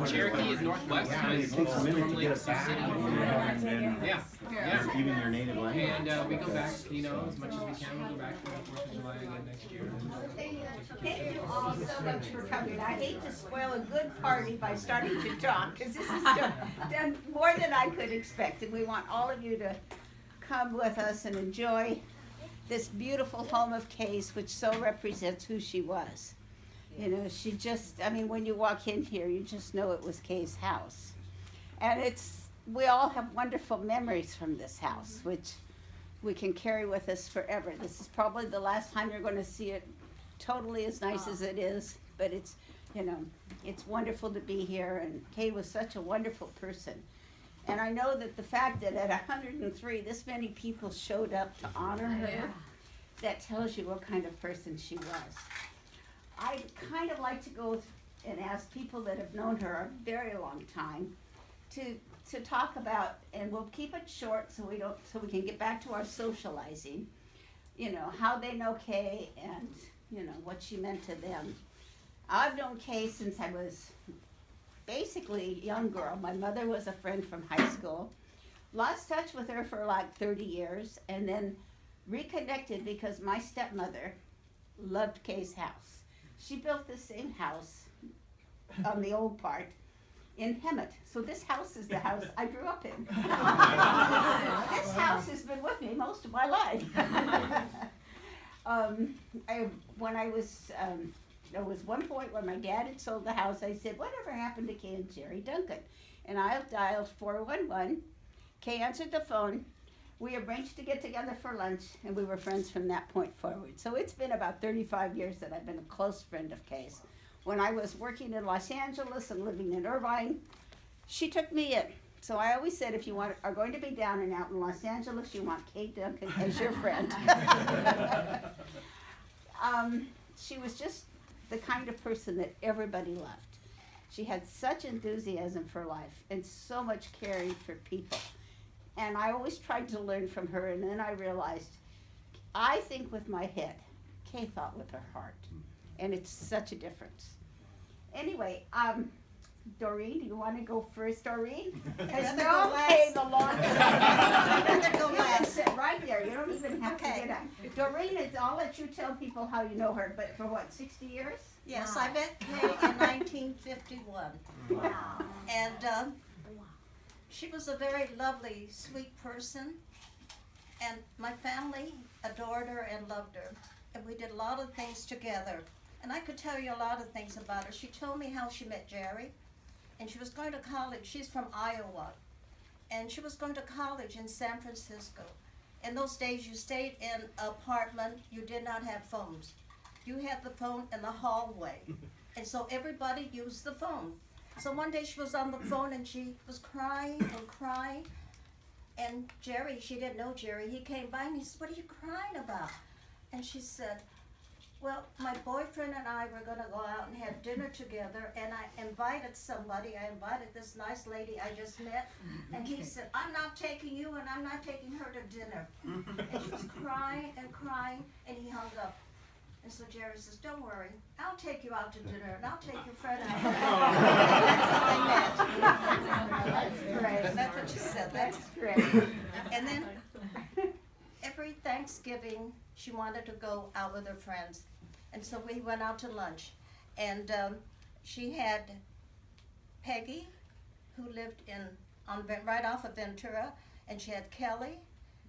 Cherokee is northwest, but It it's takes a minute to normally get Sioux it back. City. Yeah, yeah. Even your native language. And we go back, you know, as much as we can. We'll go back for the 4th of July again next year. Thank you all so much for coming. I hate to spoil a good party by starting to talk, because this is done more than I could expect, and we want all of you to come with us and enjoy this beautiful home of Kay's, which so represents who she was. You know, she just, I mean, when you walk in here, you just know it was Kay's house. And we all have wonderful memories from this house, which we can carry with us forever. This is probably the last time you're going to see it totally as nice as it is, but it's, you know, it's wonderful to be here, and Kay was such a wonderful person. And I know that the fact that at 103, this many people showed up to honor her, that tells you what kind of person she was. I'd kind of like to go and ask people that have known her a very long time to talk about, and we'll keep it short so we can get back to our socializing, you know, how they know Kay and, you know, what she meant to them. I've known Kay since I was basically a young girl. My mother was a friend from high school. Lost touch with her for like 30 years, and then reconnected because my stepmother loved Kay's house. She built the same house on the old part in Hemet. So this house is the house I grew up in. This house has been with me most of my life. There was one point when my dad had sold the house. I said, whatever happened to Kay and Jerry Duncan? And I dialed 411. Kay answered the phone. We arranged to get together for lunch, and we were friends from that point forward. So it's been about 35 years that I've been a close friend of Kay's. When I was working in Los Angeles and living in Irvine, she took me in. So I always said, if you are going to be down and out in Los Angeles, you want Kay Duncan as your friend. She was just the kind of person that everybody loved. She had such enthusiasm for life and so much caring for people. And I always tried to learn from her, and then I realized, I think with my head, Kay thought with her heart. And it's such a difference. Anyway, Doreen, do you want to go first, Doreen? Because no, Kay, the longest. You can sit right there. You don't even have to get up. Doreen, I'll let you tell people how you know her, but for what, 60 years? Yes, I met Kay in 1951. Wow. And she was a very lovely, sweet person. And my family adored her and loved her. And we did a lot of things together. And I could tell you a lot of things about her. She told me how she met Jerry. And she was going to college. She's from Iowa. And she was going to college in San Francisco. In those days, you stayed in an apartment. You did not have phones. You had the phone in the hallway. And so everybody used the phone. So one day she was on the phone and she was crying and crying. And Jerry, she didn't know Jerry, he came by and he said, what are you crying about? And she said, well, my boyfriend and I were going to go out and have dinner together, and I invited somebody. I invited this nice lady I just met, and he said, I'm not taking you and I'm not taking her to dinner. And she was crying and crying, and he hung up. And so Jerry says, don't worry, I'll take you out to dinner, and I'll take your friend out. That's great. That's what she said. That's great. And then every Thanksgiving, she wanted to go out with her friends. And so we went out to lunch. And she had Peggy, who lived right off of Ventura, and she had Kelly,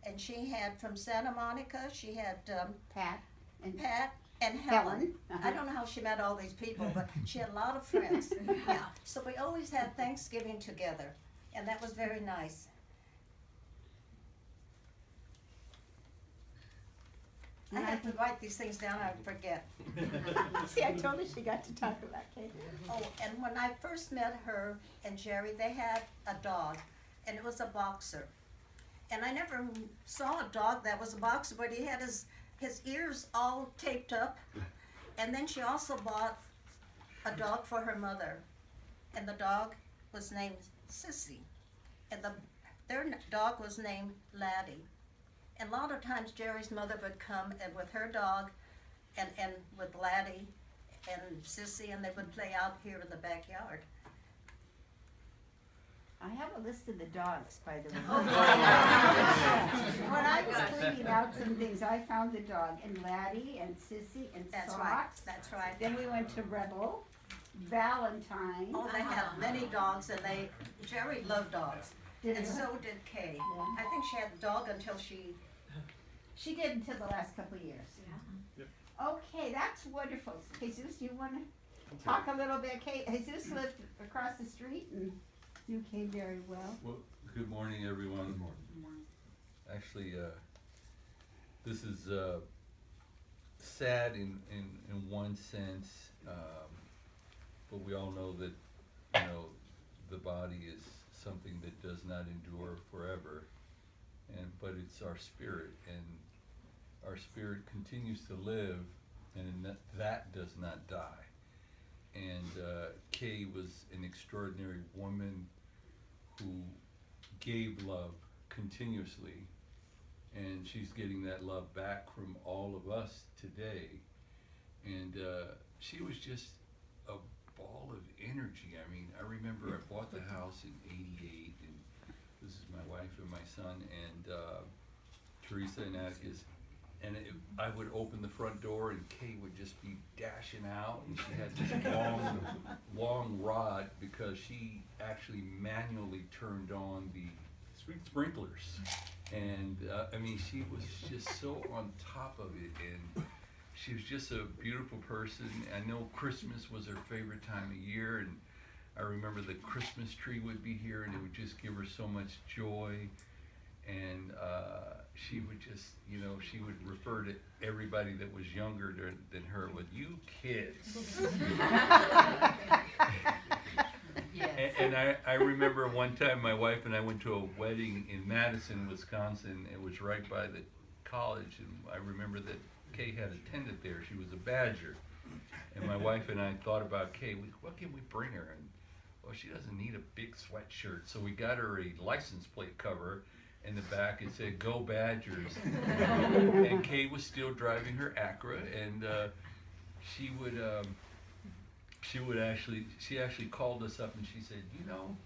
and she had from Santa Monica, she had Pat and Helen. I don't know how she met all these people, but she had a lot of friends. Yeah. So we always had Thanksgiving together, and that was very nice. I have to write these things down, I forget. See, I told her she got to talk about Kay. Oh, and when I first met her and Jerry, they had a dog, and it was a boxer. And I never saw a dog that was a boxer, but he had his ears all taped up. And then she also bought a dog for her mother, and the dog was named Sissy, and their dog was named Laddie. And a lot of times Jerry's mother would come and with her dog and with Laddie and Sissy, and they would play out here in the backyard. have a list of the dogs, by the way. Oh, When I was cleaning out some things, I found the dog, and Laddie, and Sissy, and That's Socks. right, that's right. Then we went to Rebel, Valentine. Oh, they have many dogs, and Jerry loved dogs, Did and you? so did Kay. Yeah. I think she had a dog until she, She did until the last couple of years. Okay, that's wonderful. Jesus, you wanna talk a little bit? Jesus lived across the street and knew Kay very well. Well, good morning, everyone. Good morning. Actually, this is sad in one sense, but we all know that, you know, the body is something that does not endure forever, but it's our spirit, and our spirit continues to live, and that does not die. And Kay was an extraordinary woman who gave love continuously, and she's getting that love back from all of us today. And she was just a ball of energy. I mean, I remember I bought the house in '88, and this is my wife and my son, and Teresa and Atticus. And I would open the front door, and Kay would just be dashing out, and she had this long rod, because she actually manually turned on the sprinklers. And I mean, she was just so on top of it, and she was just a beautiful person. I know Christmas was her favorite time of year, and I remember the Christmas tree would be here, and it would just give her so much joy. And she would just, you know, she would refer to everybody that was younger than her with, "You kids." And I remember one time my wife and I went to a wedding in Madison, Wisconsin. It was right by the college, and I remember that Kay had attended there. She was a Badger. And my wife and I thought about Kay, what can we bring her? And, well, she doesn't need a big sweatshirt. So we got her a license plate cover. In the back it said, "Go Badgers." And Kay was still driving her Acura, and she actually called us up, and she said, "You know,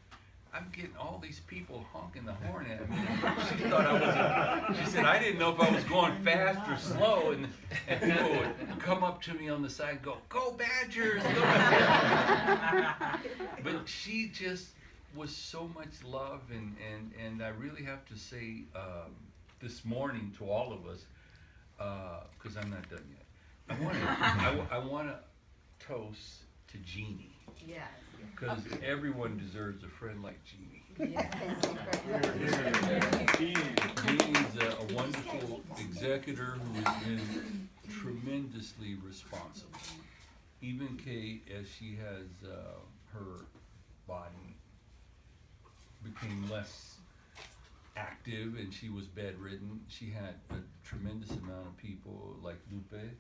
I'm getting all these people honking the horn at me." She thought she said, "I didn't know if I was going fast or slow," and people would come up to me on the side and go, "Go Badgers, go Badgers." But she just was so much love, and I really have to say this morning to all of us, because I'm not done yet, I want to toast to Jeannie. Yes. Because everyone deserves a friend like Jeannie. Jeannie's a wonderful executor who has been tremendously responsible. Even Kay, as she has her body became less active and she was bedridden, she had a tremendous amount of people like Lupe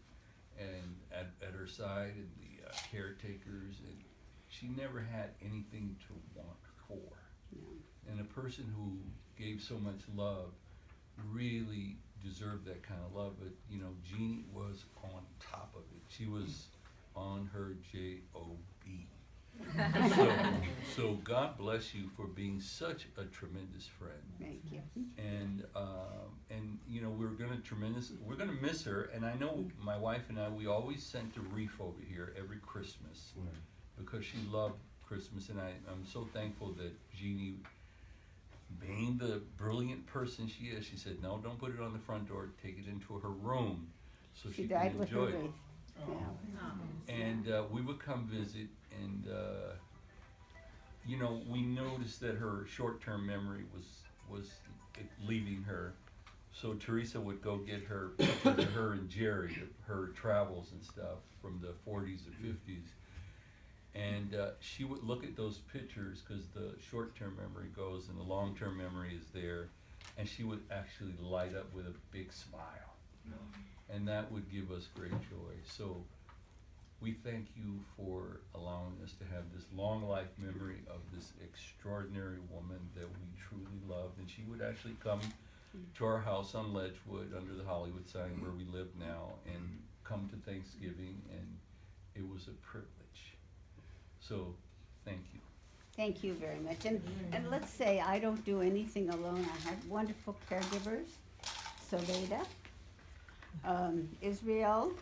and at her side, and the caretakers, and she never had anything to want for. And a person who gave so much love really deserved that kind of love. But you know, Jeannie was on top of it. She was on her J-O-B. So God bless you for being such a tremendous friend. Thank you. And you know, we're gonna miss her. And I know my wife and I, we always sent a wreath over here every Christmas because she loved Christmas. And I'm so thankful that Jeannie, being the brilliant person she is, she said, "No, don't put it on the front door. Take it into her room so she can died with her enjoy it." wreath. Yeah. And we would come visit, and you know, we noticed that her short-term memory was leaving her. So Teresa would go get her pictures of her and Jerry, her travels and stuff from the 40s and 50s. And she would look at those pictures, because the short-term memory goes and the long-term memory is there, and she would actually light up with a big smile. And that would give us great joy. So we thank you for allowing us to have this long life memory of this extraordinary woman that we truly loved. And she would actually come to our house on Ledgewood under the Hollywood sign where we live now, and come to Thanksgiving, and it was a privilege. So thank you. Thank you very much. And let's say I don't do anything alone. I have wonderful caregivers. Soledad, Israel,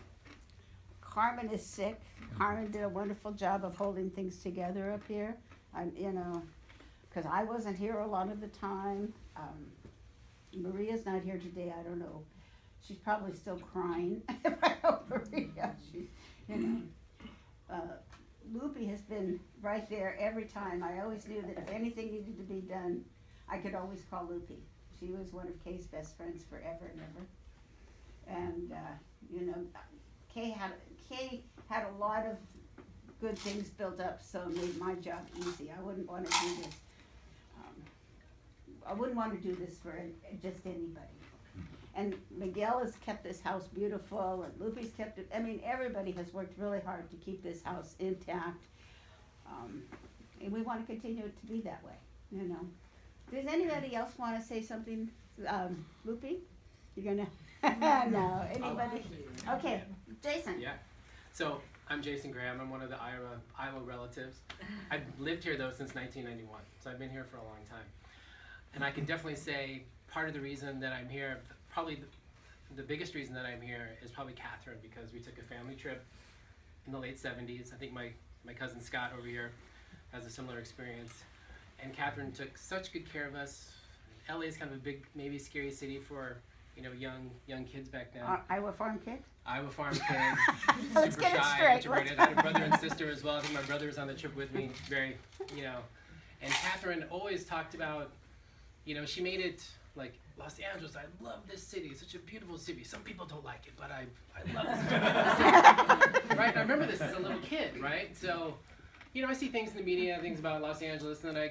Carmen is sick. Carmen did a wonderful job of holding things together up here. Because I wasn't here a lot of the time. Maria's not here today. I don't know. She's probably still crying. If I know Maria, Loopy has been right there every time. I always knew that if anything needed to be done, I could always call Loopy. She was one of Kay's best friends forever and ever. And Kay had a lot of good things built up, so it made my job easy. I wouldn't want to do this. I wouldn't want to do this for just anybody. And Miguel has kept this house beautiful, and Loopy's kept it. I mean, everybody has worked really hard to keep this house intact, and we want to continue it to be that way. Does anybody else want to say something, Loopy? You're gonna? No. Anybody? Okay, Jason. Yeah. So I'm Jason Graham. I'm one of the Iowa relatives. I've lived here though since 1991, so I've been here for a long time. And I can definitely say part of the reason that I'm here, probably the biggest reason that I'm here is probably Catherine, because we took a family trip in the late 70s. I think my cousin Scott over here has a similar experience. And Catherine took such good care of us. LA is kind of a big, maybe scary city for young kids back then. Iowa farm kid? Iowa farm kid. Let's Super get it shy, straight. introverted. I had a brother and sister as well. I think my brother was on the trip with me. Very, And Catherine always talked about, she made it like Los Angeles. I love this city. It's such a beautiful city. Some people don't like it, but I love this city. Right? And I remember this as a little kid, right? So, I see things in the media, things about Los Angeles, and then I